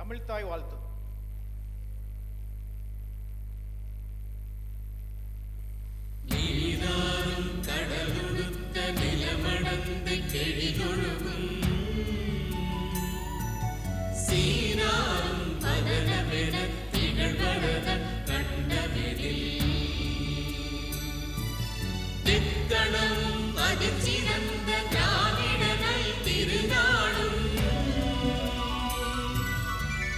தமிழ்த்தாய் வாழ்த்து. நீராறும் கடலுடுத்த நிலமடந்து கெழிதொழுகும் சீராறும் பதனமென திகழ்வரத கண்டமெனில் திக்கணமும் அதிர்ச்சிறந்த திராவிடர்கள் திருநாளும்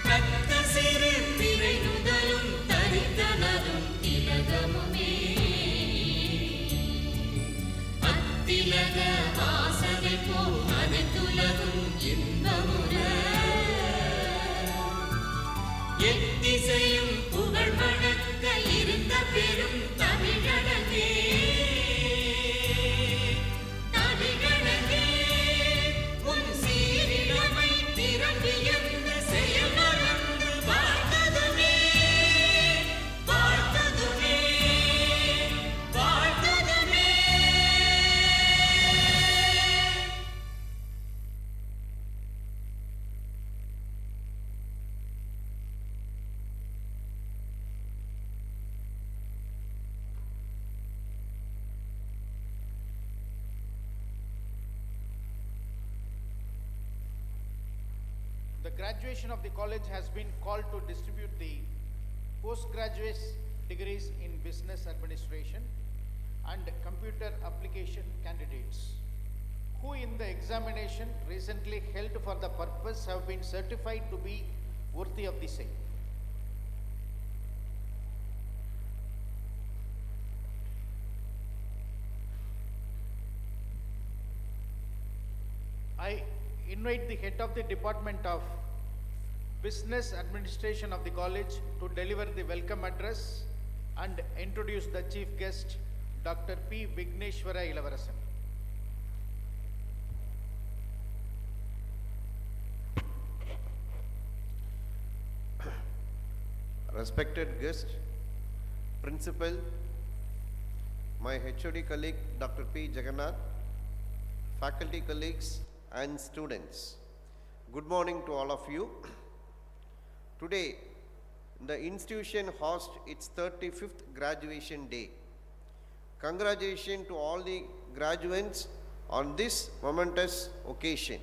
தத்த சிறு பிறை நுதலும் தரித்தனரும் திலகமுமே அத்திலக வாசனை போல் அனைத்துலகும் இன்பமுற எத்திசையும் புகழ் வழக்க இருந்த பெரும் தமிழனே உன் சீரிழமை திறம்பியந்த செயல் மறந்து வாழ்த்ததுமே வாழ்த்ததுமே வாழ்த்ததுமே. The graduation of the college has been called to distribute the postgraduate degrees in business administration and computer application candidates who in the examination recently held for the purpose have been certified to be worthy of the same. I invite the head of the Department of Business Administration of the college to deliver the welcome address and introduce the chief guest, Dr. P. Vigneshwara Ilavarasan. Respected guest, principal, my HOD colleague Dr. P. Jagannath, faculty colleagues and students. Good morning to all of you. Today, the institution hosts its 35th graduation day. Congratulations to all the graduates on this momentous occasion.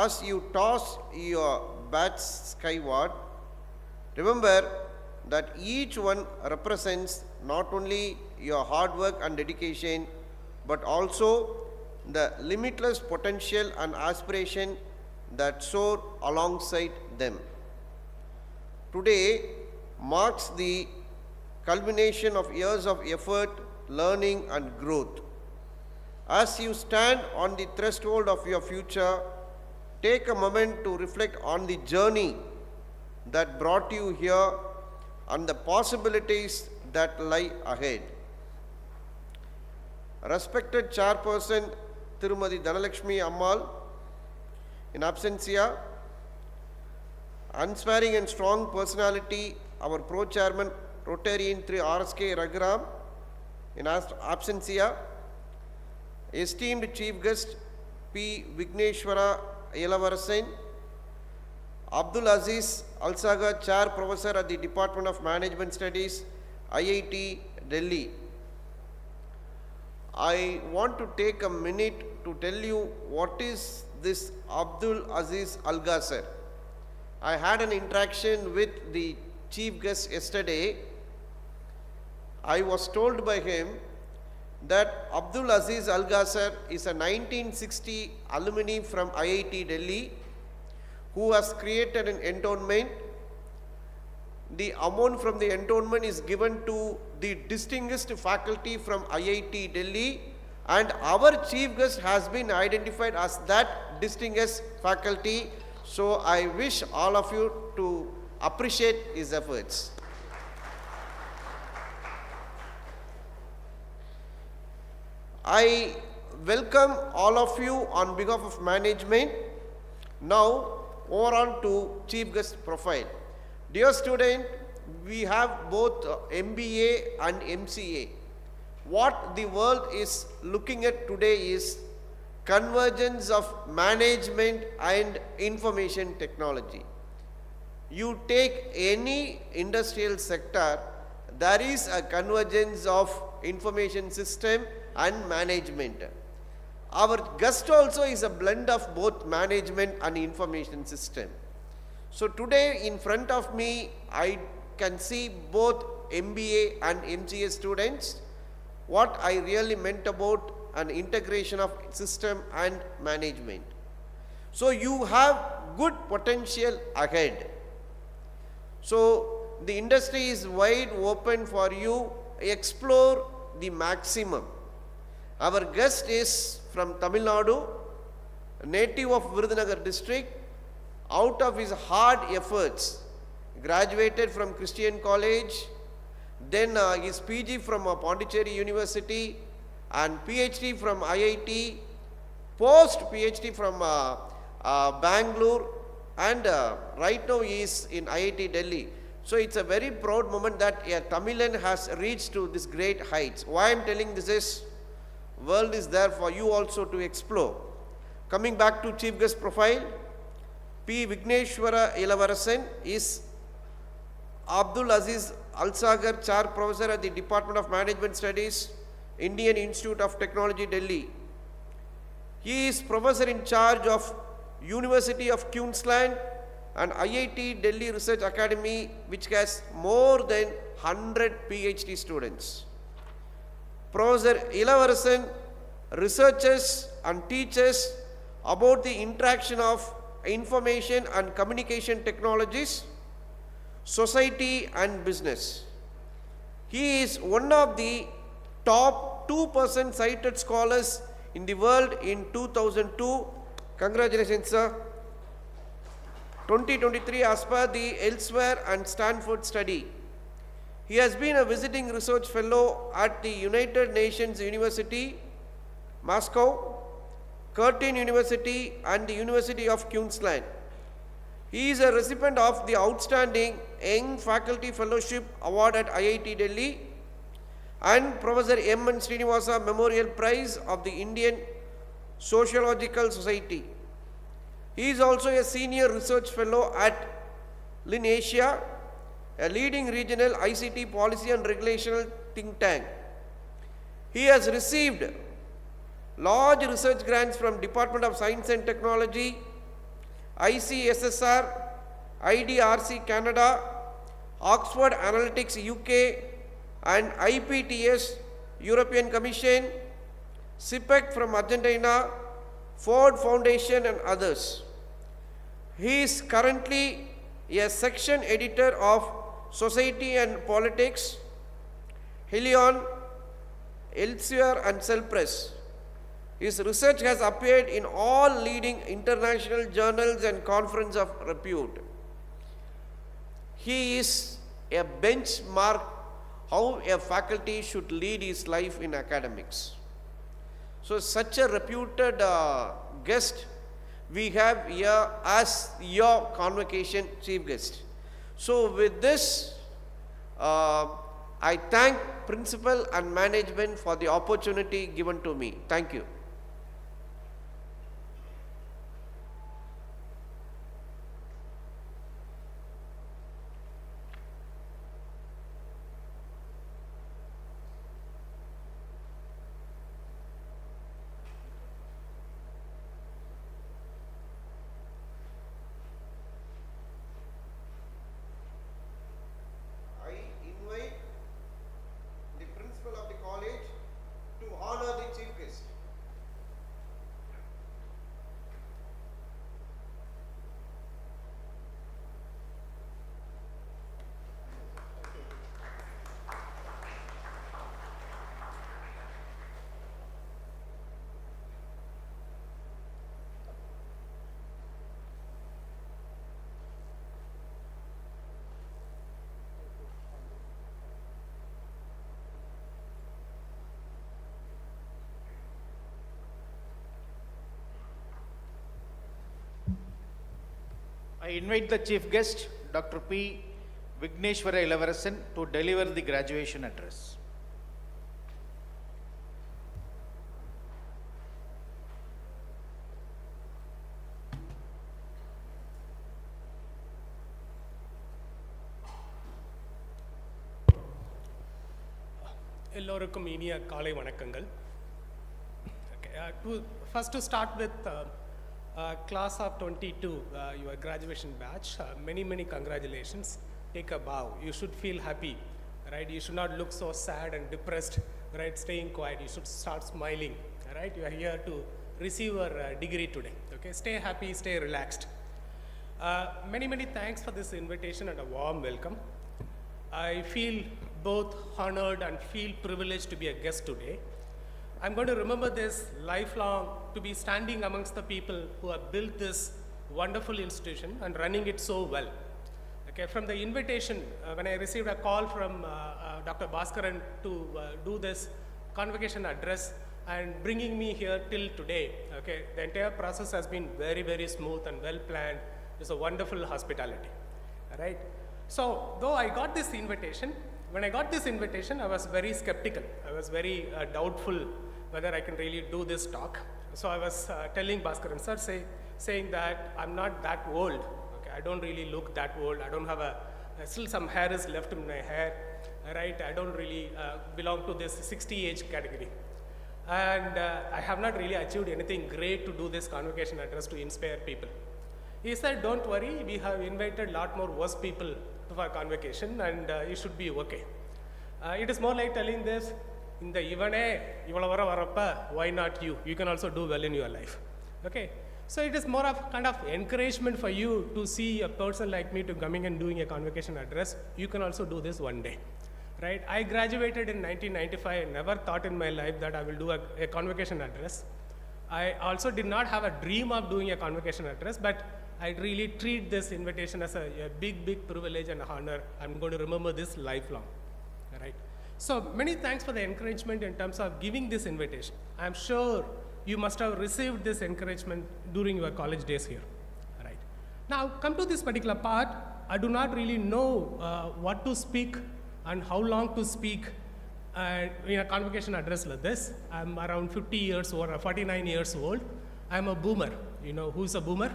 As you toss your bats skyward, remember that each one represents not only your hard work and dedication, but also the limitless potential and aspiration that soar alongside them. Today marks the culmination of years of effort, learning and growth. As you stand on the threshold of your future, take a moment to reflect on the journey that brought you here and the possibilities that lie ahead. Respected Chairperson Tirumadi Dhanalakshmi Ammal, in absentia, unsparing and strong personality, our Pro-Chairman Rotarian 3 RSK Raghuram, in absentia, esteemed Chief Guest P. Vigneshwara Ilavarasan, Abdul Aziz Alsaga, Chair Professor at the Department of Management Studies, IIT Delhi. I want to take a minute to tell you what is this Abdul Aziz Algasar. I had an interaction with the chief guest yesterday. I was told by him that Abdul Aziz Algasar is a 1960 alumni from IIT Delhi who has created an endowment. The amount from the endowment is given to the distinguished faculty from IIT Delhi, and our chief guest has been identified as that distinguished faculty. So I wish all of you to appreciate his efforts. I welcome all of you on behalf of management. Now over on to chief guest profile. Dear student, we have both M.B.A. and M.C.A. What the world is looking at today is convergence of management and information technology. you take any industrial sector, there is a convergence of information system and management. Our guest also is a blend of both management and information system. So today in front of me, I can see both M.B.A and M.C.A students. What I really meant about an integration of system and management. So you have good potential ahead. So the industry is wide open for you. Explore the maximum. Our guest is from Tamil Nadu, native of Virudhunagar district. Out of his hard efforts, graduated from Christian College, then his PG from Pondicherry University and PhD from IIT, post PhD from Bangalore, and right now he is in IIT Delhi. So it's a very proud moment that a Tamilan has reached to this great heights. Why I am telling this is, world is there for you also to explore. Coming back to chief guest profile, P. Vigneshwara Ilavarasan is Abdul Aziz Alsagar Chair Professor at the Department of Management Studies, Indian Institute of Technology, Delhi. He is Professor in charge of University of Queensland and IIT Delhi Research Academy, which has more than 100 PhD students. Professor Ilavarasan researches and teaches about the interaction of information and communication technologies, society and business. He is one of the top 2% cited scholars in the world in 2002. Congratulations, sir. 2023 as per the Elsewhere and Stanford study. He has been a visiting research fellow at the United Nations University, Moscow, Curtin University and the University of Queensland. He is a recipient of the Outstanding Young Faculty Fellowship Award at IIT Delhi and Professor M. N. Srinivasa Memorial Prize of the Indian Sociological Society. He is also a senior research fellow at LINASIA, a leading regional ICT policy and regulational think tank. He has received large research grants from Department of Science and Technology, ICSSR, IDRC Canada, Oxford Analytics UK and IPTS European Commission, CPEC from Argentina, Ford Foundation and others. He is currently a section editor of Society and Politics, Helion, Elsevier and Cell Press. His research has appeared in all leading international journals and conferences of repute. He is a benchmark how a faculty should lead his life in academics. So such a reputed guest we have here as your convocation chief guest. So with this, I thank principal and management for the opportunity given to me. Thank you. I invite the chief guest, Dr. P. Vigneshwara Ilavarasan, to deliver the graduation address. எல்லோருக்கும் இனிய காலை வணக்கங்கள். Okay, first to start with class of 22, your graduation batch, many congratulations. Take a bow. You should feel happy, right? You should not look so sad and depressed, right? Staying quiet. You should start smiling, right? You are here to receive your degree today. Okay, stay happy, stay relaxed. Many thanks for this invitation and a warm welcome. I feel both honored and feel privileged to be a guest today. I'm going to remember this lifelong, to be standing amongst the people who have built this wonderful institution and running it so well. Okay, from the invitation, when I received a call from Dr. Bhaskaran to do this convocation address and bringing me here till today, okay, the entire process has been very smooth and well planned. It's a wonderful hospitality, right? So, though I got this invitation, when I got this invitation, I was very skeptical. I was very doubtful whether I can really do this talk. So I was telling Bhaskaran sir, saying that I'm not that old. Okay, I don't really look that old. I don't have still some hair is left in my hair, right? I don't really belong to this 60 age category. And I have not really achieved anything great to do this convocation address to inspire people. He said, don't worry, we have invited a lot more worse people to our convocation and you should be okay. It is more like telling this, in the why not you? You can also do well in your life. Okay? So it is more of kind of encouragement for you to see a person like me to coming and doing a convocation address. You can also do this one day. Right? I graduated in 1995 and never thought in my life that I will do a convocation address. I also did not have a dream of doing a convocation address, but I really treat this invitation as a big privilege and honor. I'm going to remember this lifelong, right? So many thanks for the encouragement in terms of giving this invitation. I'm sure you must have received this encouragement during your college days here, right? Now come to this particular part. I do not really know what to speak and how long to speak in a convocation address like this. I'm around 50 years old or 49 years old. I'm a boomer. You know who's a boomer?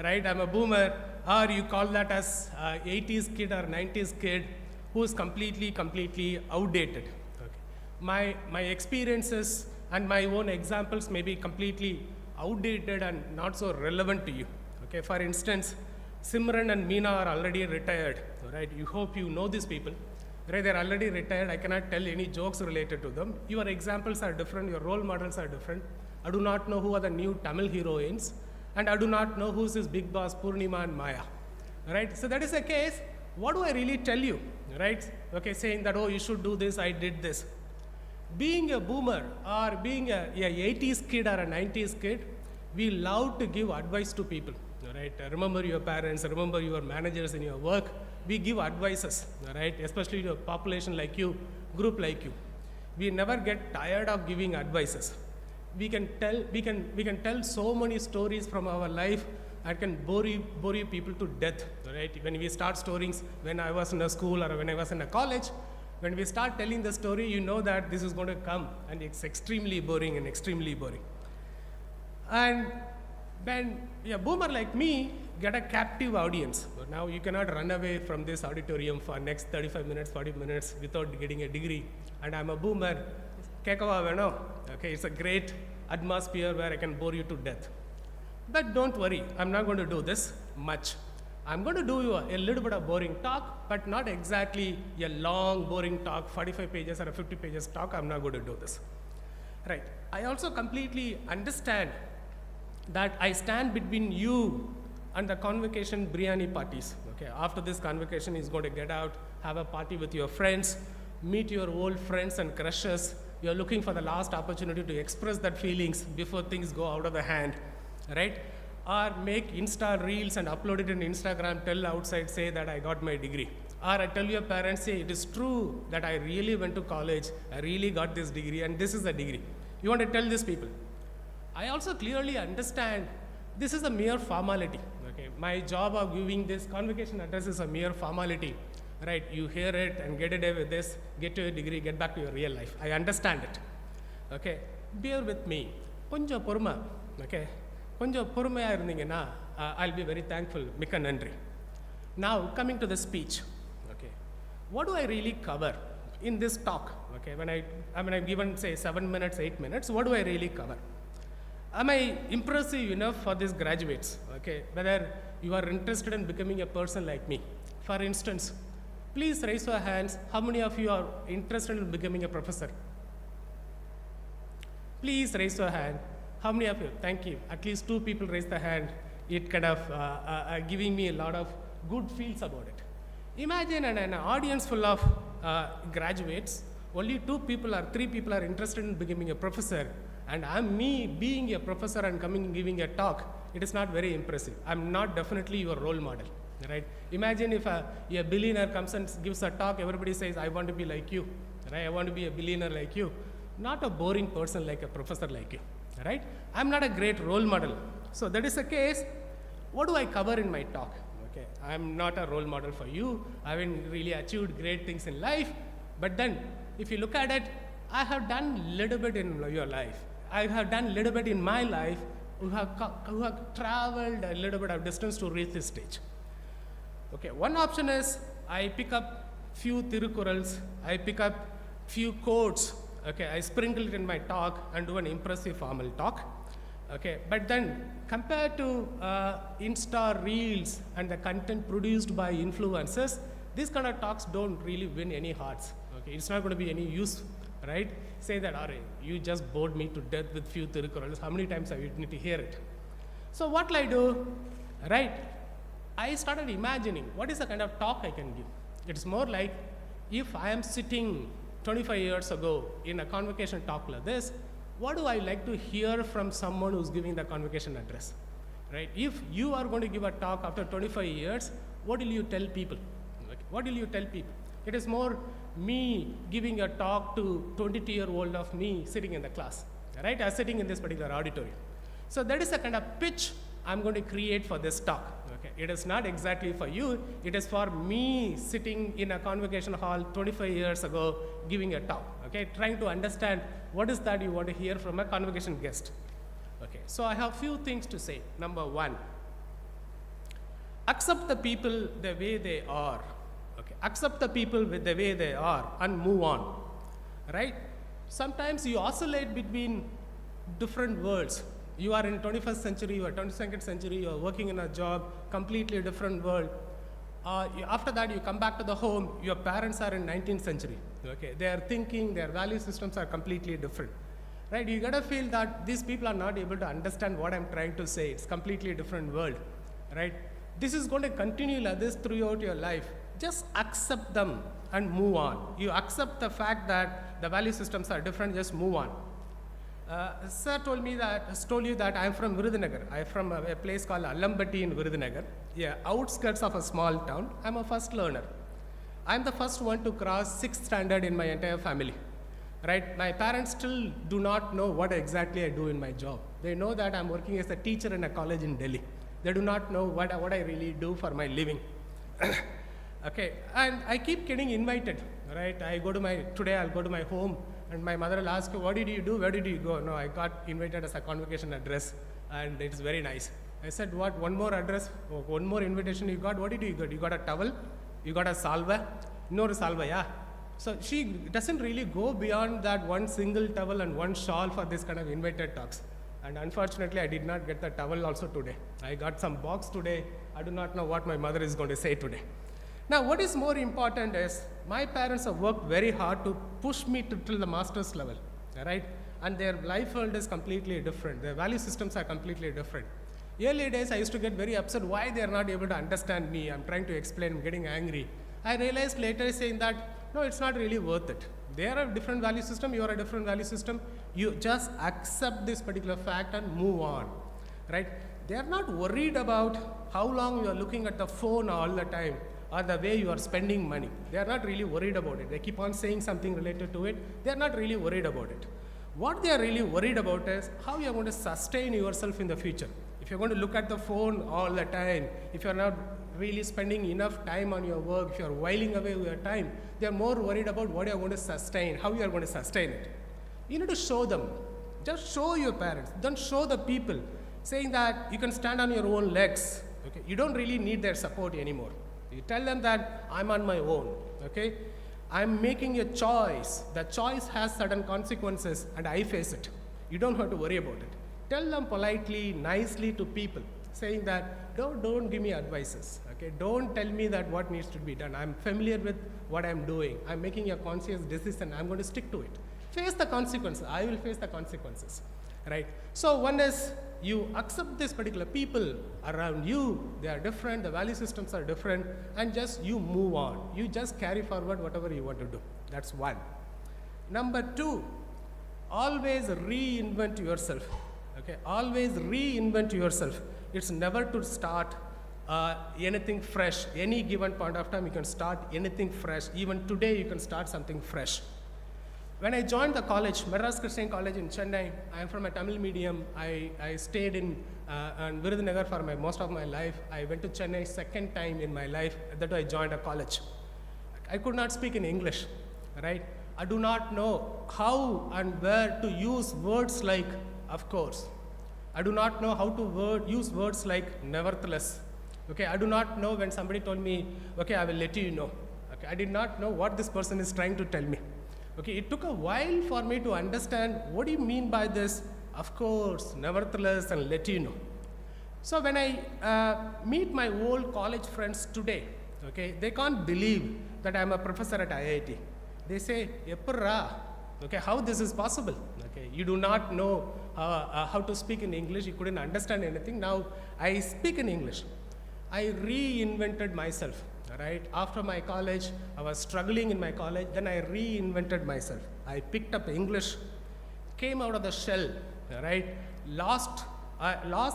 Right, I'm a boomer, or you call that as 80s kid or 90s kid who is completely outdated. Okay. My experiences and my own examples may be completely outdated and not so relevant to you. Okay, for instance, Simran and Meena are already retired. Right, you hope you know these people. Right, they're already retired. I cannot tell any jokes related to them. Your examples are different. Your role models are different. I do not know who are the new Tamil heroines. And I do not know who's this big boss, Purnima and Maya, right? So that is the case. What do I really tell you, right? Okay, saying that, oh, you should do this, I did this. Being a boomer or being a 80s kid or a 90s kid, we love to give advice to people, right? Remember your parents, remember your managers in your work. We give advices, right? Especially to a population like you, group like you. We never get tired of giving advices. We can tell so many stories from our life and can bore you people to death, right? When we start stories, when I was in a school or when I was in a college, when we start telling the story, you know that this is going to come and it's extremely boring. And when a boomer like me get a captive audience, but now you cannot run away from this auditorium for next 35 minutes, 40 minutes without getting a degree. And I'm a boomer. Okay, it's a great atmosphere where I can bore you to death. But don't worry, I'm not going to do this much. I'm going to do a little bit of boring talk, but not exactly a long boring talk, 45 pages or a 50 pages talk. I'm not going to do this. Right. I also completely understand that I stand between you and the convocation biryani parties. Okay, after this convocation is going to get out, have a party with your friends, meet your old friends and crushes. You're looking for the last opportunity to express that feelings before things go out of the hand, right? Or make Insta reels and upload it in Instagram, tell outside, say that I got my degree. Or I tell your parents, say, it is true that I really went to college, I really got this degree, and this is the degree. You want to tell these people. I also clearly understand this is a mere formality. Okay? My job of giving this convocation address is a mere formality. Right, you hear it and get away with this, get to your degree, get back to your real life. I understand it. Okay, bear with me. Konja porma, okay? Konja pormaya irundinga I'll be very thankful. Mikka nandri. Now coming to the speech. Okay, what do I really cover in this talk? Okay, when I'm given say 7 minutes, 8 minutes, what do I really cover? Am I impressive enough for these graduates? Okay, whether you are interested in becoming a person like me. For instance, please raise your hands. How many of you are interested in becoming a professor? Please raise your hand. How many of you? Thank you. At least 2 people raised their hand. It kind of giving me a lot of good feels about it. Imagine an audience full of graduates. Only 2 people or 3 people are interested in becoming a professor, and I'm me being a professor and coming and giving a talk. It is not very impressive. I'm not definitely your role model, right? Imagine if a billionaire comes and gives a talk, everybody says, I want to be like you, right? I want to be a billionaire like you. Not a boring person like a professor like you, right? I'm not a great role model. So that is the case. What do I cover in my talk? Okay, I'm not a role model for you. I haven't really achieved great things in life. But then, if you look at it, I have done little bit in your life. I have done little bit in my life who have traveled a little bit of distance to reach this stage. Okay, one option is I pick up few Tirukurals, I pick up few quotes, okay, I sprinkle it in my talk and do an impressive formal talk. Okay, but then compared to Insta Reels and the content produced by influencers, these kind of talks don't really win any hearts. Okay, it's not going to be any use, right? Say that, all right, you just bored me to death with few Tirukurals. How many times have you need to hear it? So what will I do? Right? I started imagining what is the kind of talk I can give. It's more like if I am sitting 25 years ago in a convocation talk like this, what do I like to hear from someone who's giving the convocation address, right? If you are going to give a talk after 25 years, what will you tell people? Like, what will you tell people? It is more me giving a talk to 22-year-old of me sitting in the class, right? I'm sitting in this particular auditorium. So that is the kind of pitch I'm going to create for this talk. Okay, it is not exactly for you. It is for me sitting in a convocation hall 25 years ago giving a talk. Okay, trying to understand what is that you want to hear from a convocation guest. Okay, so I have few things to say. Number 1, accept the people the way they are. Okay, accept the people with the way they are and move on. Right? Sometimes you oscillate between different worlds. You are in 21st century, you are 22nd century, you are working in a job, completely different world. After that, you come back to the home, your parents are in 19th century. Okay, their thinking, their value systems are completely different. Right, you gotta feel that these people are not able to understand what I'm trying to say. It's completely different world, right? This is going to continue like this throughout your life. Just accept them and move on. You accept the fact that the value systems are different, just move on. Sir told you that I'm from Virudhunagar. I'm from a place called Allambatti in Virudhunagar, yeah, outskirts of a small town. I'm a first learner. I'm the first one to cross 6th standard in my entire family. Right? My parents still do not know what exactly I do in my job. They know that I'm working as a teacher in a college in Delhi. They do not know what I really do for my living. Okay, and I keep getting invited, right? Today I'll go to my home and my mother will ask, what did you do? Where did you go? No, I got invited as a convocation address and it's very nice. I said, what, one more address, one more invitation you got? What did you get? You got a towel? You got a salva? No salva, yeah. So she doesn't really go beyond that one single towel and one shawl for this kind of invited talks. And unfortunately, I did not get the towel also today. I got some box today. I do not know what my mother is going to say today. Now, what is more important is my parents have worked very hard to push me till the master's level, right? And their life world is completely different. Their value systems are completely different. Early days, I used to get very upset why they are not able to understand me. I'm trying to explain, I'm getting angry. I realized later saying that, no, it's not really worth it. They are a different value system, you are a different value system. You just accept this particular fact and move on, right? They are not worried about how long you are looking at the phone all the time or the way you are spending money. They are not really worried about it. They keep on saying something related to it. They are not really worried about it. What they are really worried about is how you are going to sustain yourself in the future. If you're going to look at the phone all the time, if you're not really spending enough time on your work, if you're whiling away your time, they're more worried about what you're going to sustain, how you're going to sustain it. You need to show them. Just show your parents. Don't show the people, saying that you can stand on your own legs. Okay? You don't really need their support anymore. You tell them that I'm on my own. Okay? I'm making a choice. The choice has certain consequences and I face it. You don't have to worry about it. Tell them politely, nicely to people, saying that don't give me advices. Okay? Don't tell me that what needs to be done. I'm familiar with what I'm doing. I'm making a conscious decision. I'm going to stick to it. Face the consequences. I will face the consequences. Right? So one is you accept this particular people around you, they are different, the value systems are different, and just you move on. You just carry forward whatever you want to do. That's one. Number two, always reinvent yourself. Okay, always reinvent yourself. It's never to start anything fresh. Any given point of time, you can start anything fresh. Even today, you can start something fresh. When I joined the college, Madras Christian College in Chennai, I am from a Tamil medium. I stayed in Virudhunagar for most of my life. I went to Chennai second time in my life. That I joined a college. I could not speak in English, right? I do not know how and where to use words like of course. I do not know how to use words like nevertheless. Okay, I do not know when somebody told me, okay, I will let you know. Okay, I did not know what this person is trying to tell me. Okay, it took a while for me to understand what do you mean by this, of course, nevertheless, and let you know. So when I meet my old college friends today, okay, they can't believe that I'm a professor at IIT. They say, Eppurra, okay, how this is possible? Okay, you do not know how to speak in English, you couldn't understand anything. Now I speak in English. I reinvented myself. Right? After my college, I was struggling in my college, then I reinvented myself. I picked up English, came out of the shell, right? Lost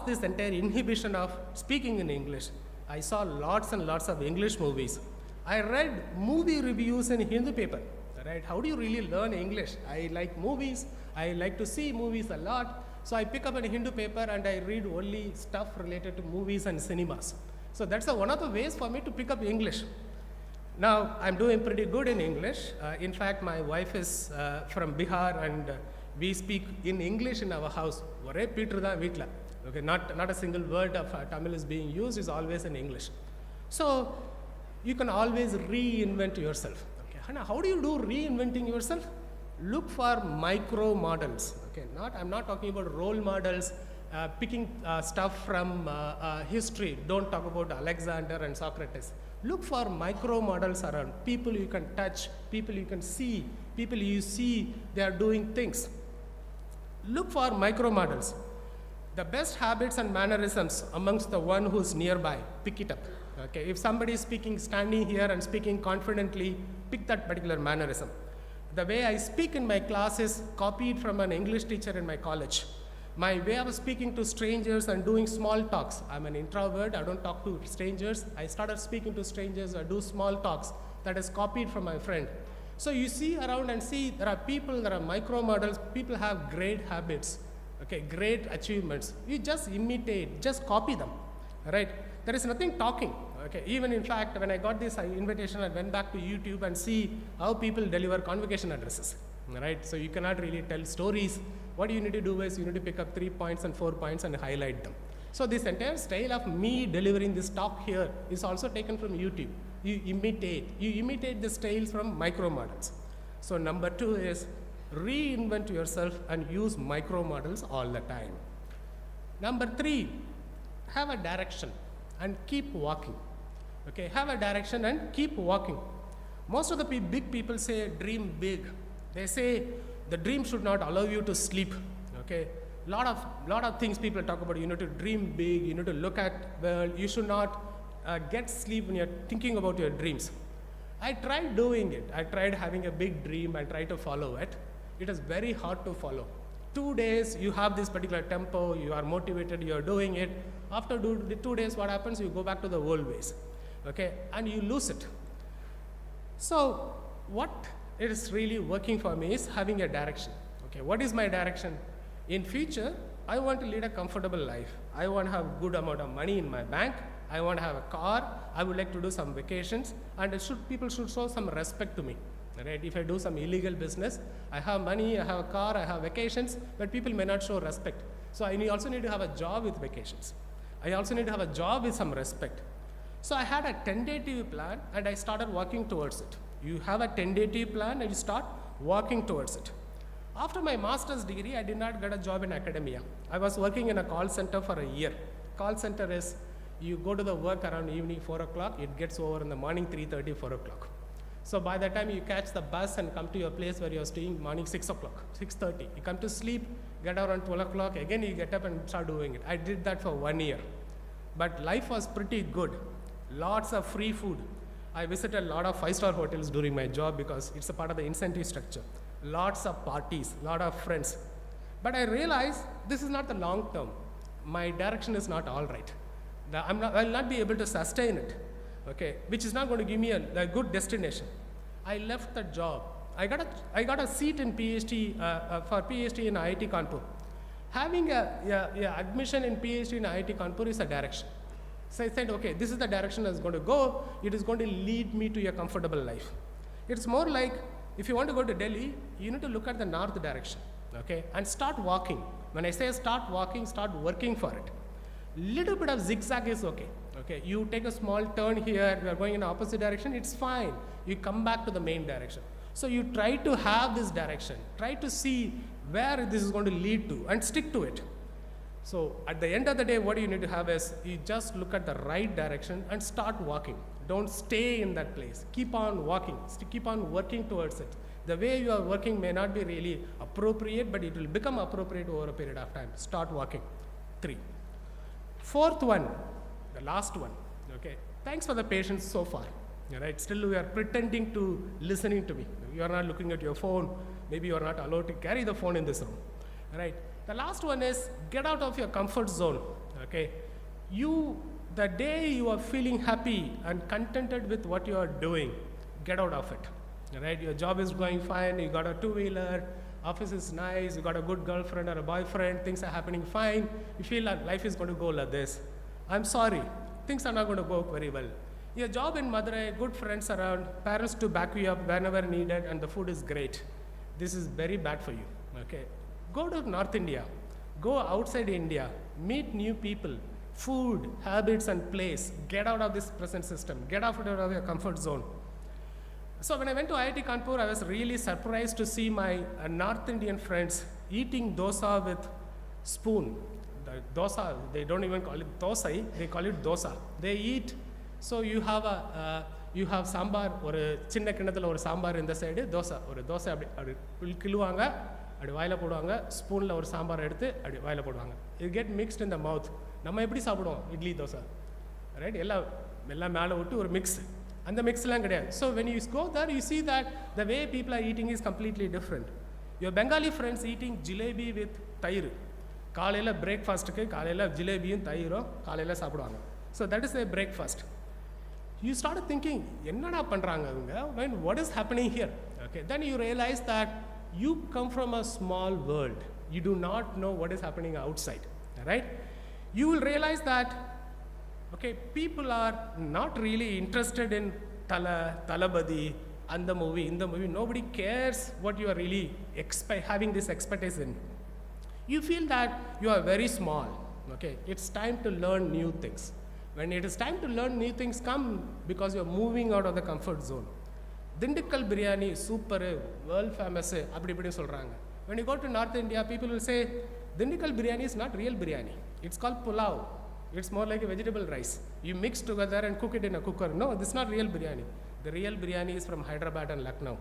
this entire inhibition of speaking in English. I saw lots and lots of English movies. I read movie reviews in Hindu paper, right? How do you really learn English? I like movies, I like to see movies a lot. So I pick up a Hindu paper and I read only stuff related to movies and cinemas. So that's one of the ways for me to pick up English. Now, I'm doing pretty good in English. In fact, my wife is from Bihar and we speak in English in our house. Ore Peter da veetla. Okay, not a single word of Tamil is being used, is always in English. So, you can always reinvent yourself. Okay, Hannah, how do you do reinventing yourself? Look for micro models. Okay, I'm not talking about role models. Picking stuff from history. Don't talk about Alexander and Socrates. Look for micro models around. People you can touch, people you can see, people you see they are doing things. Look for micro models. The best habits and mannerisms amongst the one who's nearby, pick it up. Okay, if somebody is speaking, standing here and speaking confidently, pick that particular mannerism. The way I speak in my class is copied from an English teacher in my college. My way of speaking to strangers and doing small talks. I'm an introvert, I don't talk to strangers. I started speaking to strangers, I do small talks. That is copied from my friend. So you see around and see there are people, there are micro models, people have great habits, okay, great achievements. You just imitate, just copy them, right? There is nothing talking, okay? Even in fact, when I got this invitation, I went back to YouTube and see how people deliver convocation addresses, right? So you cannot really tell stories. What you need to do is you need to pick up 3 points and 4 points and highlight them. So this entire style of me delivering this talk here is also taken from YouTube. You imitate the styles from micro models. So number 2 is reinvent yourself and use micro models all the time. Number 3, have a direction and keep walking. Okay, have a direction and keep walking. Most of the big people say dream big. They say the dream should not allow you to sleep. Okay, lot of things people talk about. You need to dream big. You need to look at well. You should not get sleep when you're thinking about your dreams. I tried doing it. I tried having a big dream and tried to follow it. It is very hard to follow. 2 days you have this particular tempo. You are motivated. You are doing it. After 2 days, what happens? You go back to the old ways. Okay, and you lose it. So what it is really working for me is having a direction. Okay, what is my direction? In future, I want to lead a comfortable life. I want to have good amount of money in my bank. I want to have a car. I would like to do some vacations, and people should show some respect to me. Right? If I do some illegal business, I have money, I have a car, I have vacations, but people may not show respect. So I also need to have a job with vacations. I also need to have a job with some respect. So I had a tentative plan and I started working towards it. You have a tentative plan and you start working towards it. After my master's degree, I did not get a job in academia. I was working in a call center for a year. Call center is you go to the work around evening 4 o'clock, it gets over in the morning 3:30, 4 o'clock. So by the time you catch the bus and come to your place where you're staying, morning 6 o'clock, 6:30. You come to sleep, get around 12 o'clock, again you get up and start doing it. I did that for 1 year. But life was pretty good. Lots of free food. I visited a lot of 5-star hotels during my job because it's a part of the incentive structure. Lots of parties, lot of friends. But I realized this is not the long term. My direction is not all right. I'll not be able to sustain it, okay, which is not going to give me a good destination. I left the job. I got a seat in PhD, for PhD in IIT Kanpur. Having a admission in PhD in IIT Kanpur is a direction. So I said, okay, this is the direction that's going to go. It is going to lead me to a comfortable life. It's more like, if you want to go to Delhi, you need to look at the north direction, okay, and start walking. When I say start walking, start working for it. Little bit of zigzag is okay. Okay, you take a small turn here, you are going in the opposite direction, it's fine. You come back to the main direction. So you try to have this direction, try to see where this is going to lead to and stick to it. So at the end of the day, what you need to have is, you just look at the right direction and start walking. Don't stay in that place. Keep on walking, keep on working towards it. The way you are working may not be really appropriate, but it will become appropriate over a period of time. Start walking. 3. Fourth one, the last one, okay. Thanks for the patience so far, all right. Still you are pretending to listening to me. You are not looking at your phone. Maybe you are not allowed to carry the phone in this room, all right. The last one is, get out of your comfort zone, okay. The day you are feeling happy and contented with what you are doing, get out of it, all right. Your job is going fine, you got a 2-wheeler, office is nice, you got a good girlfriend or a boyfriend, things are happening fine, you feel like life is going to go like this. I'm sorry, things are not going to go very well. Your job in Madurai, good friends around, parents to back you up whenever needed, and the food is great. This is very bad for you, okay. Go to North India, go outside India, meet new people, food, habits and place, get out of this present system, get out of your comfort zone. So when I went to IIT Kanpur, I was really surprised to see my North Indian friends eating dosa with spoon. The dosa, they don't even call it dosai, they call it dosa. They eat, so you have sambar, or chinna kinnathula or sambar in the side, dosa, or dosa appadi kiluvanga, adi vaila poduvanga, spoon la or sambar eduthu adi vaila poduvanga. It get mixed in the mouth. Namma eppadi saapiduvom idli dosa, right? Ella mela vittu or mix. And the mix லாம் கிடையாது. So when you go there, you see that the way people are eating is completely different. Your Bengali friends eating jalebi with தயிர். காலையில் பிரேக்ஃபாஸ்ட்டுக்கு காலையில் ஜிலேபியும் தயிரும் காலையில் சாப்பிடுவாங்க. So that is their breakfast. You started thinking, என்னடா பண்ணுறாங்க அவங்க? What is happening here? Okay, then you realize that you come from a small world. You do not know what is happening outside, right? You will realize that, okay, people are not really interested in Talabadi, and the movie, in the movie. Nobody cares what you are really having this expectation. You feel that you are very small, okay? It's time to learn new things. When it is time to learn new things, come because you are moving out of the comfort zone. Dindikkal biryani, super, world famous, apdi solranga. When you go to North India, people will say, Dindikkal biryani is not real biryani. It's called pulao. It's more like a vegetable rice. You mix together and cook it in a cooker. No, this is not real biryani. The real biryani is from Hyderabad and Lucknow.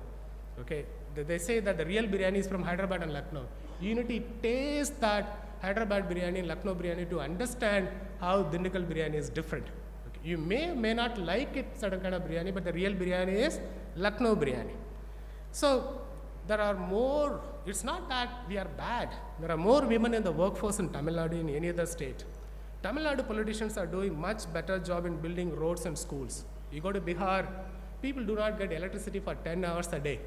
Okay, they say that the real biryani is from Hyderabad and Lucknow. You need to taste that Hyderabad biryani and Lucknow biryani to understand how Dindikkal biryani is different. Okay. You may not like it, certain kind of biryani, but the real biryani is Lucknow biryani. So there are more, it's not that we are bad. There are more women in the workforce in Tamil Nadu in any other state. Tamil Nadu politicians are doing much better job in building roads and schools. You go to Bihar, people do not get electricity for 10 hours a day.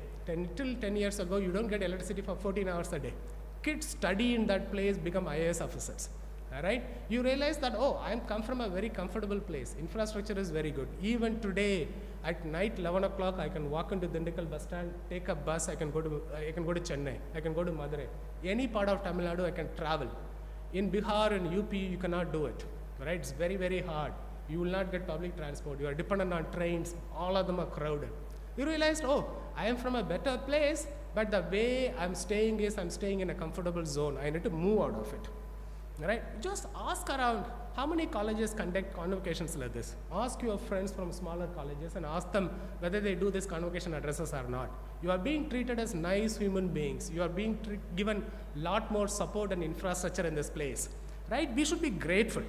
Till 10 years ago, you don't get electricity for 14 hours a day. Kids study in that place, become IAS officers. All right? You realize that, oh, I come from a very comfortable place. Infrastructure is very good. Even today, at night, 11 o'clock, I can walk into Dindikkal bus stand, take a bus, I can go to Chennai, I can go to Madurai. Any part of Tamil Nadu, I can travel. In Bihar and UP, you cannot do it. Right? It's very, very hard. You will not get public transport. You are dependent on trains. All of them are crowded. You realized, oh, I am from a better place, but the way I'm staying is I'm staying in a comfortable zone. I need to move out of it. Right? Just ask around how many colleges conduct convocations like this. Ask your friends from smaller colleges and ask them whether they do these convocation addresses or not. You are being treated as nice human beings. You are being given a lot more support and infrastructure in this place. Right? We should be grateful.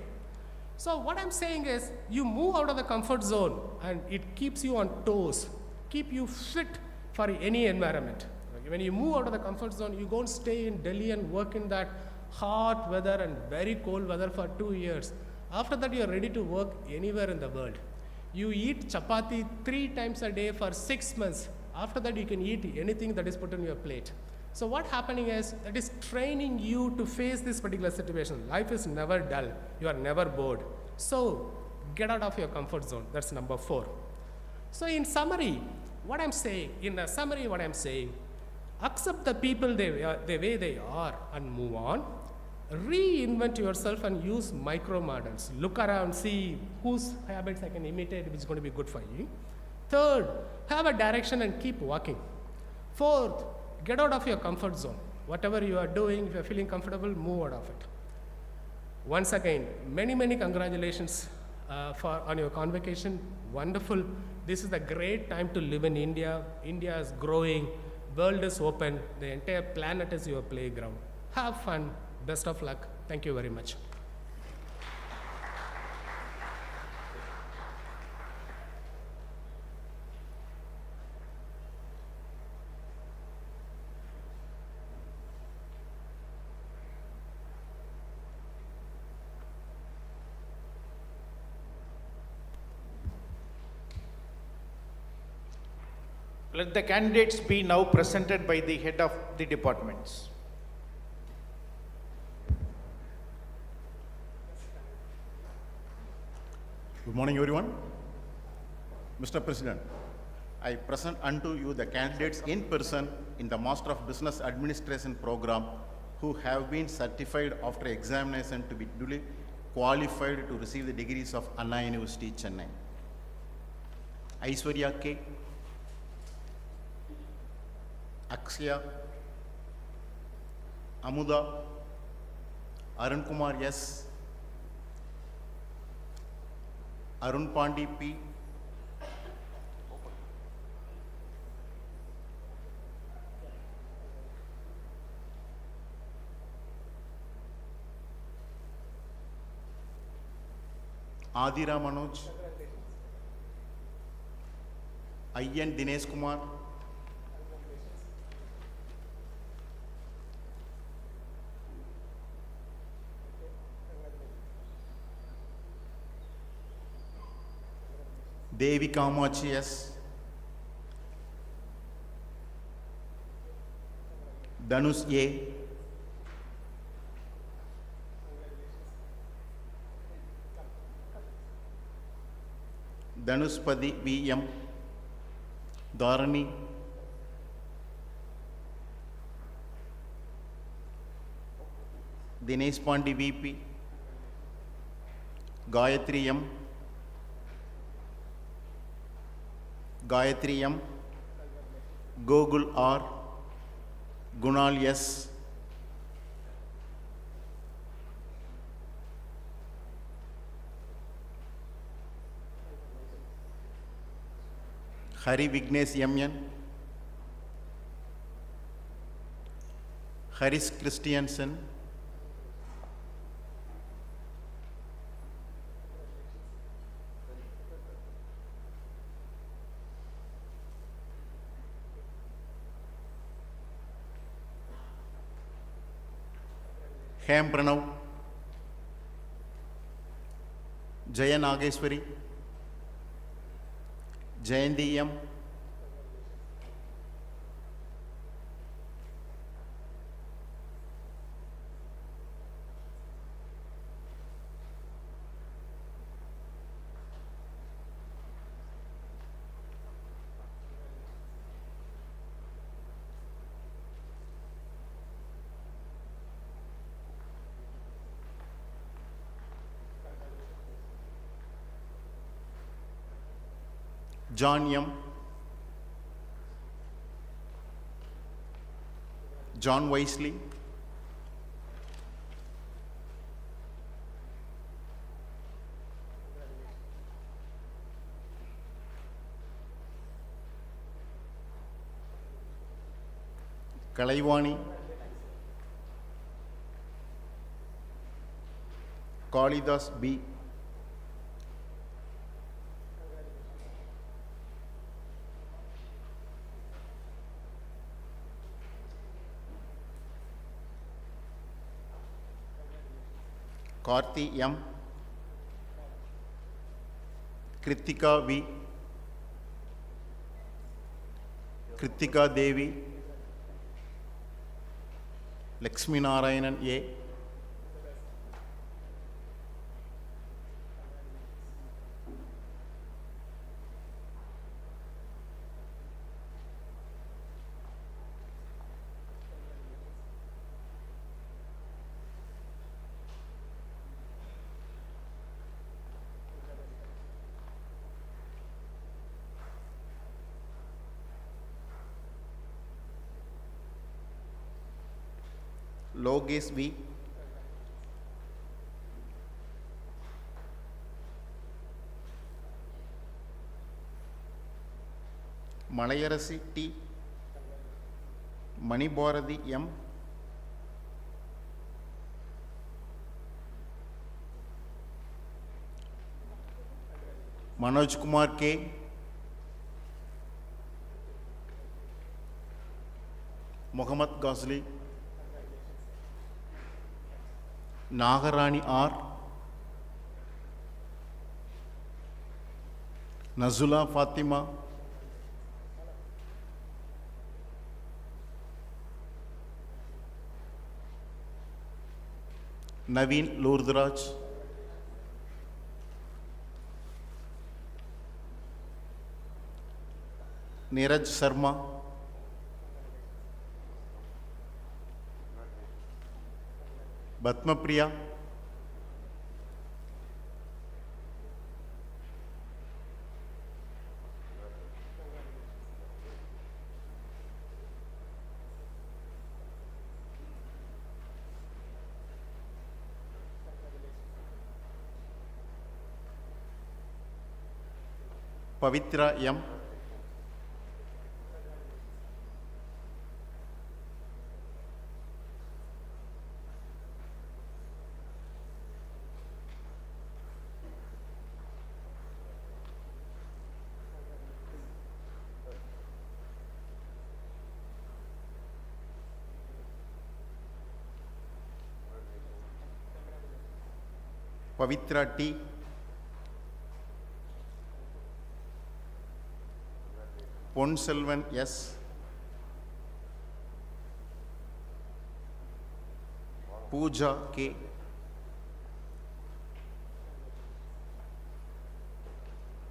So what I'm saying is, you move out of the comfort zone and it keeps you on toes, keep you fit for any environment. When you move out of the comfort zone, you go and stay in Delhi and work in that hot weather and very cold weather for 2 years. After that, you are ready to work anywhere in the world. You eat chapati 3 times a day for 6 months. After that, you can eat anything that is put on your plate. So what happening is, that is training you to face this particular situation. Life is never dull. You are never bored. So get out of your comfort zone. That's number 4. So in summary, what I'm saying, accept the people the way they are and move on. Reinvent yourself and use micro models. Look around, see whose habits I can imitate, which is going to be good for you. Third, have a direction and keep walking. Fourth, get out of your comfort zone. Whatever you are doing, if you're feeling comfortable, move out of it. Once again, many, many congratulations on your convocation. Wonderful. This is a great time to live in India. India is growing. World is open. The entire planet is your playground. Have fun. Best of luck. Thank you very much. Let the candidates be now presented by the head of the departments. Good morning, everyone. Mr. President, I present unto you the candidates in person in the Master of Business Administration program who have been certified after examination to be duly qualified to receive the degrees of Anna University, Chennai. Aishwarya K, Akshaya, Amuda, Arun Kumar S, Arun Pandi P, Adira Manoj, Ayyan Dinesh Kumar, Devi Kamachi S, Dhanush A, Dhanushpadi V M, Dharani, Dinesh Pandi V P, Gayatri M, Gayatri M, Gogul R, Gunal S, Hari Vignesh Yamyan, Haris Christiansen, Hem Pranav, Jaya Nageshwari, Jayanti M, John M, John Wesley, Kalaivani, Kalidas B, Karthi M, Kritika V, Kritika Devi, Lakshmi Narayanan A, Logesh V, Malayarasi T, Manibharati M, Manoj Kumar K, Muhammad Ghazali, Nagarani R, Nazula Fatima, Naveen Lourdraj, Neeraj Sharma, Batma Priya, Pavitra M, Pavitra T, Ponselvan S, Pooja K,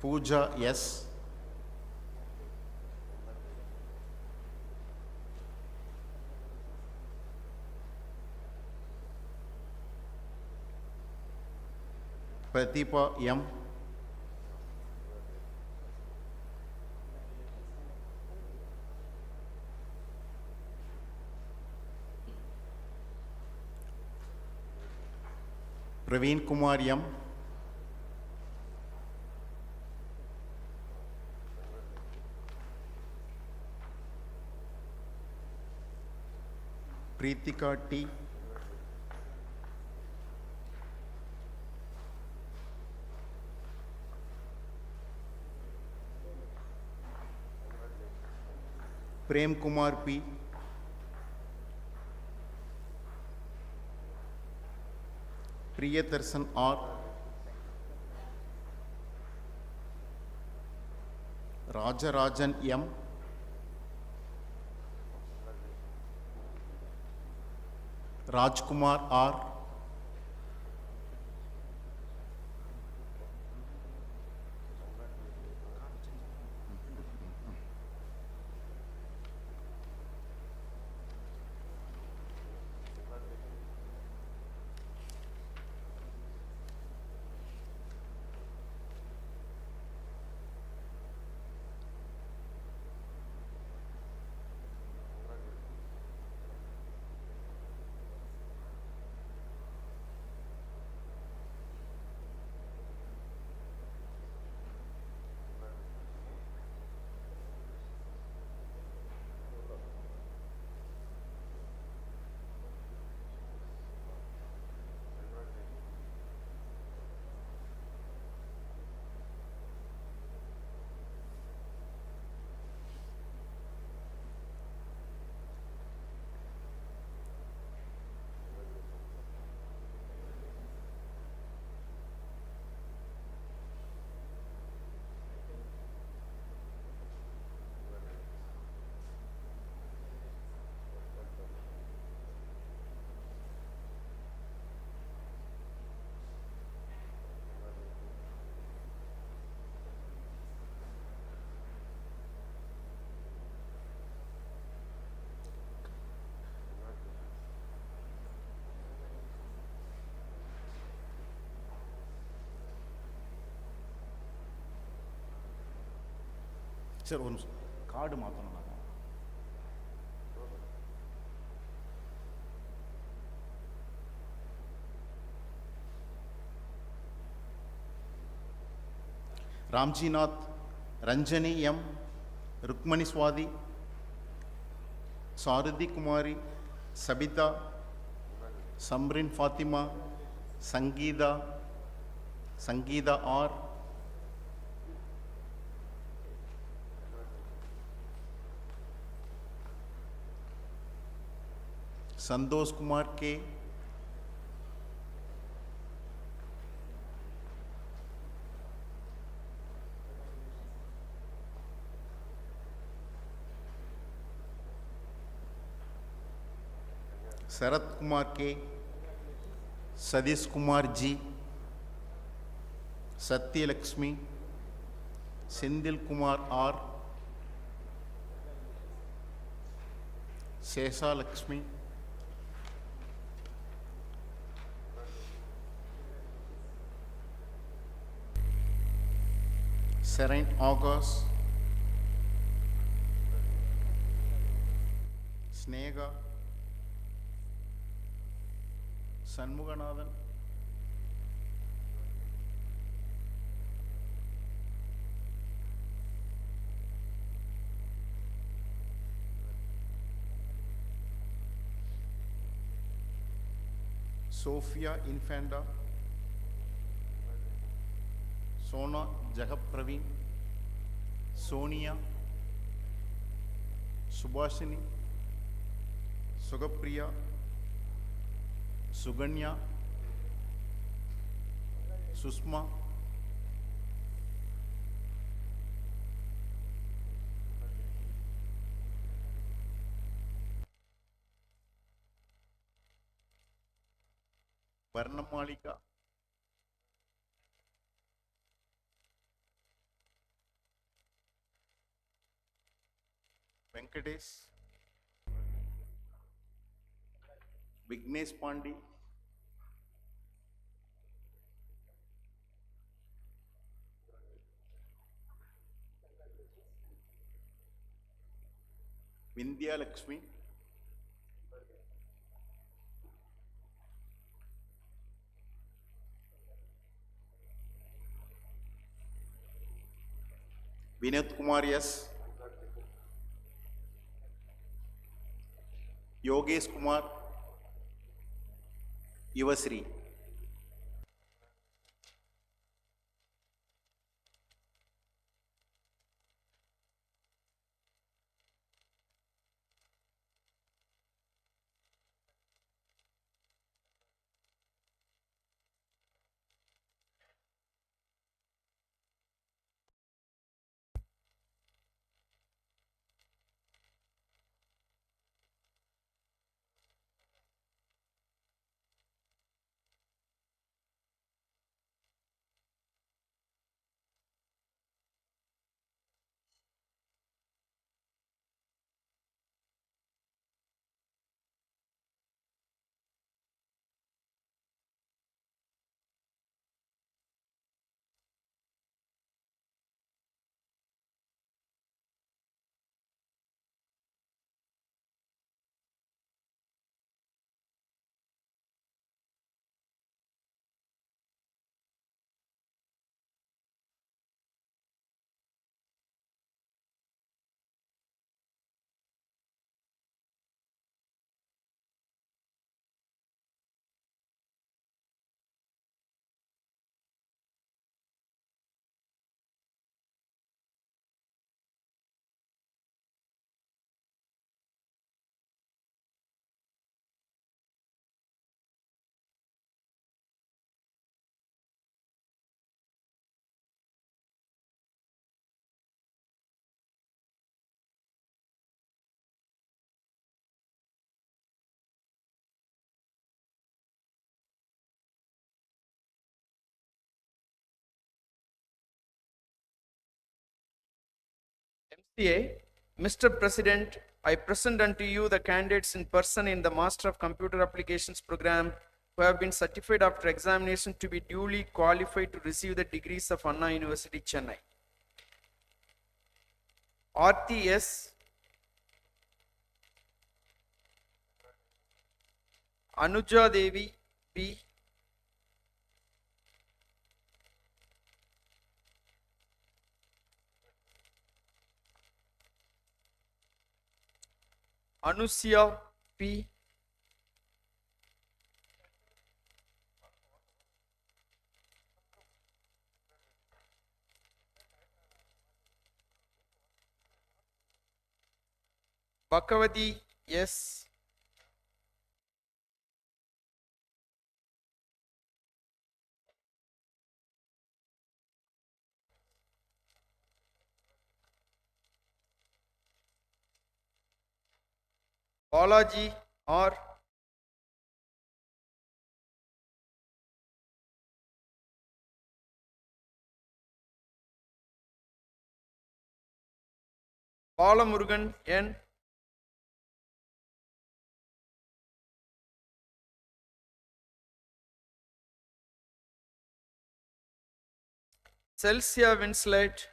Pooja S, Pratipha M, Praveen Kumar M, Preetika T, Prem Kumar P, Priyadarshan R, Rajarajan M, Rajkumar R, சரி ஒரு நிமிஷம் card மாற்றணும் நான். Ramjinath, Ranjani M, Rukmani Swathi, Sarathi Kumari, Sabitha, Samreen Fathima, Sangeetha, Sangeetha R, Santosh Kumar K, Sharad Kumar K, Satish Kumar G, Satyalakshmi, Senthil Kumar R, Sesha Lakshmi, Serene August, Snega, Sanmuganathan, Sophia Infanta, Sona Jagab Praveen, Sonia, Subhashini, Sugapriya, Suganya, Susma, Varnamalika, Venkatesh, Vignesh Pandi, Vindhya Lakshmi, Vinod Kumar S, Yogesh Kumar, Yuvasri. M.C.A. Mr. President, I present unto you the candidates in person in the Master of Computer Applications program who have been certified after examination to be duly qualified to receive the degrees of Anna University, Chennai. RTS, Anuja Devi B, Anusia P, Bakavati S, Balaji R, Balamurugan N, Celsia Winslet,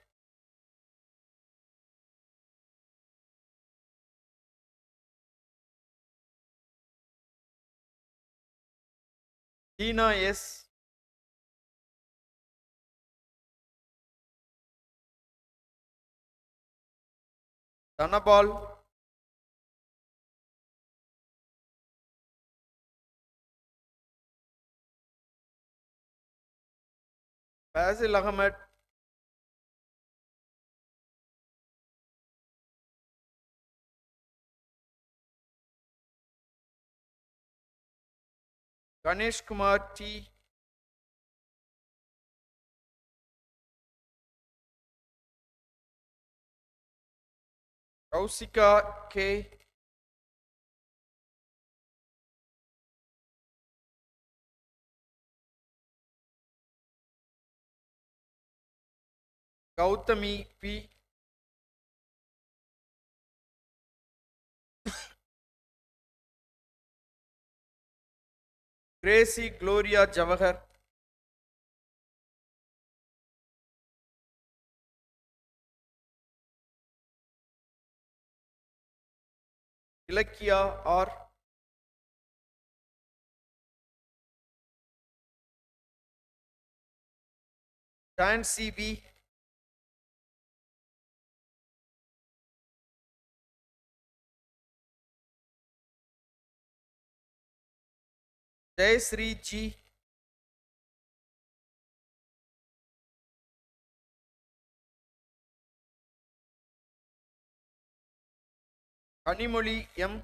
Tina S, Dhanabal, Basil Ahmed, Ganesh Kumar T, Kausika K, Gautami P, Gracie Gloria Javahar, Ilakya R, Dan CB, Jayasri G, Kanimoli M,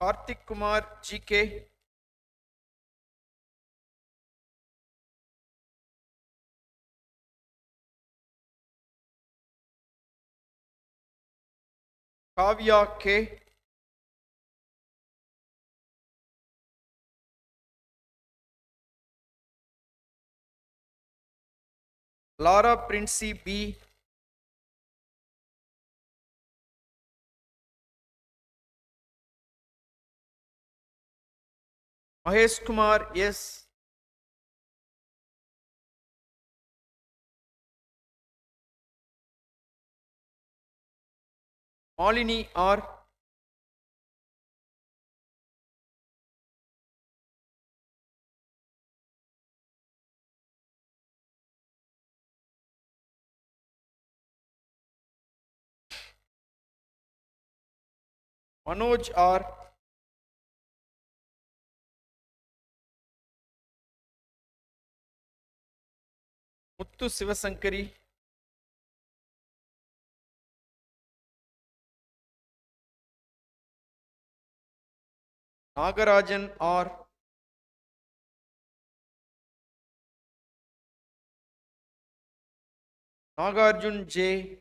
Karthik Kumar GK, Kavya K, Lara Princey B, Mahesh Kumar S, Malini R, Manoj R, Muthu Sivasankari, Nagarajan R, Nagarjun J,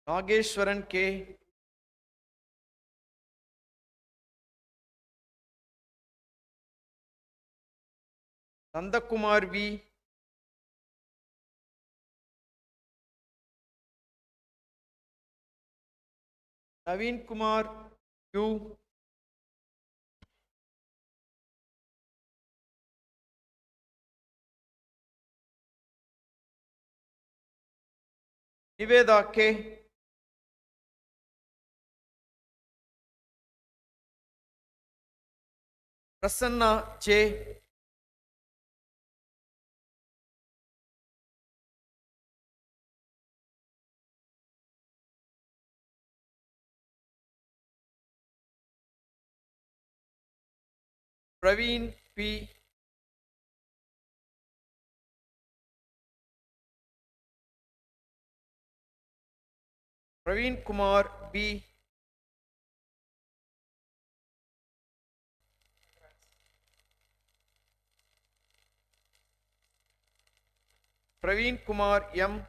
Nageshwaran K, Nandakumar V, Naveen Kumar U. Niveda K. Prasanna J. Praveen P. Praveen Kumar B. Praveen Kumar M.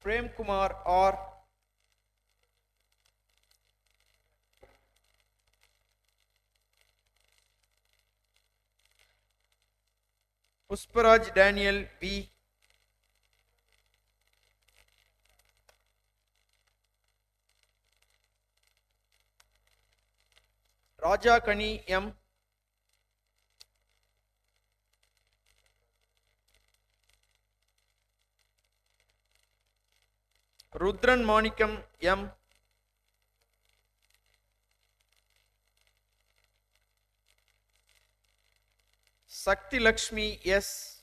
Prem Kumar R. Pusparaj Daniel B. Raja Kani M. Rudran Manikam M. Sakti Lakshmi S.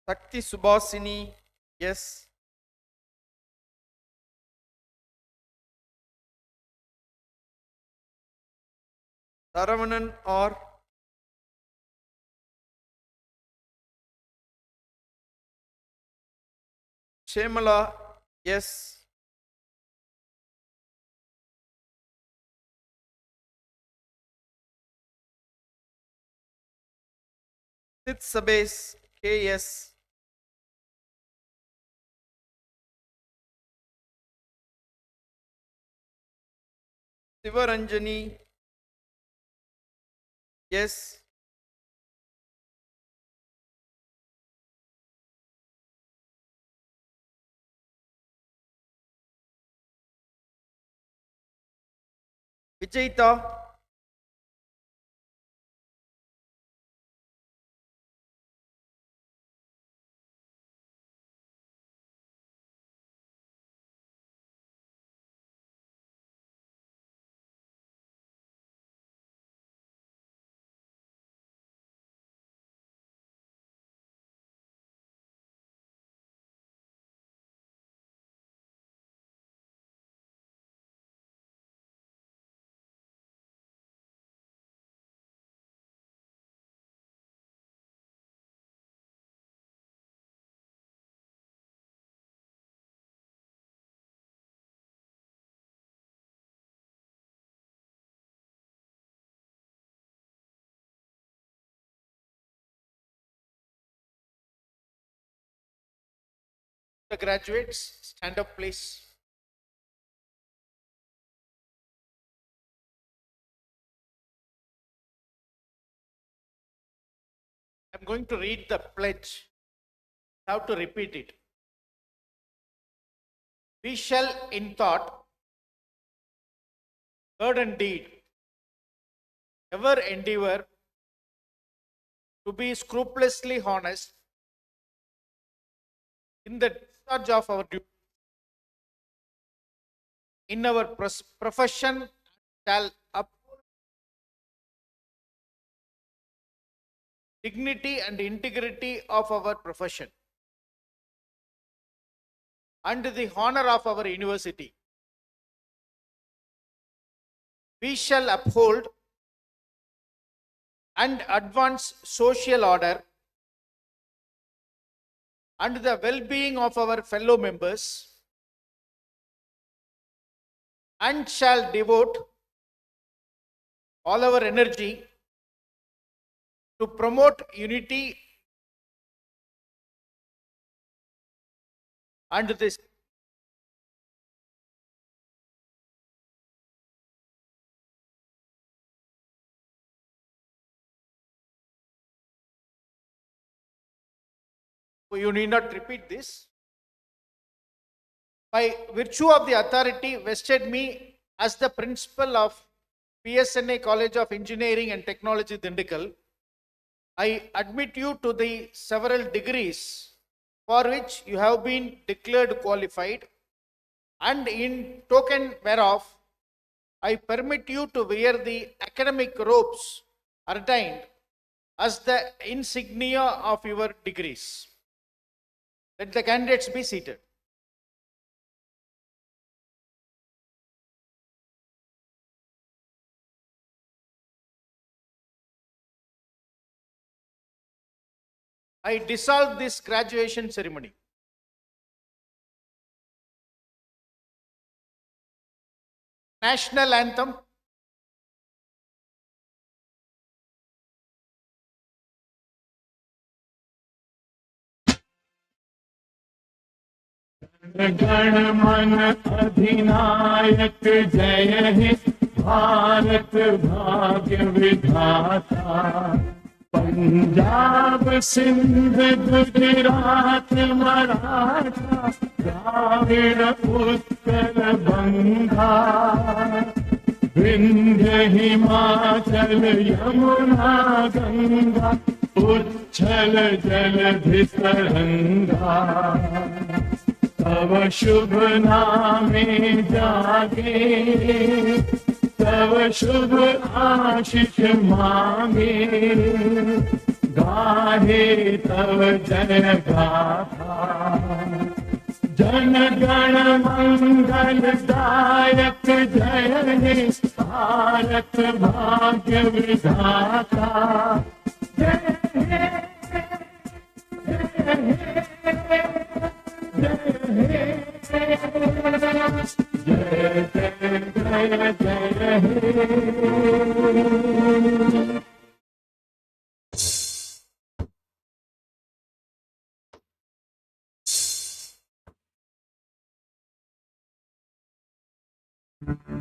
Sakti Subhasini S. Saravanan R. Shemala S. Sid Sabes K.S. Sivaranjani S. Vijayta The graduates, stand up please. I'm going to read the pledge. I have to repeat it. We shall in thought, word and deed ever endeavor to be scrupulously honest in the discharge of our duty in our profession, shall uphold dignity and integrity of our profession and the honor of our university. We shall uphold and advance social order and the well-being of our fellow members, and shall devote all our energy to promote unity and this You need not repeat this. By virtue of the authority vested me as the principal of PSNA College of Engineering and Technology, Dindikal, I admit you to the several degrees for which you have been declared qualified, and in token whereof I permit you to wear the academic robes ordained as the insignia of your degrees. Let the candidates be seated. I dissolve this graduation ceremony. National anthem. गण मन अधिनायक जय हे भारत भाग्य विधाता पंजाब सिंध गुजरात मराठा द्राविड़ उत्कल बंगा विंध्य हिमाचल यमुना गंगा उच्छल जलधि तरंगा तव शुभ नामे जागे तव शुभ आशीष मांगे गाहे तव जय गाथा जन गण मंगल दायक जय हे भारत भाग्य विधाता जय हे जय हे जय जय जय हे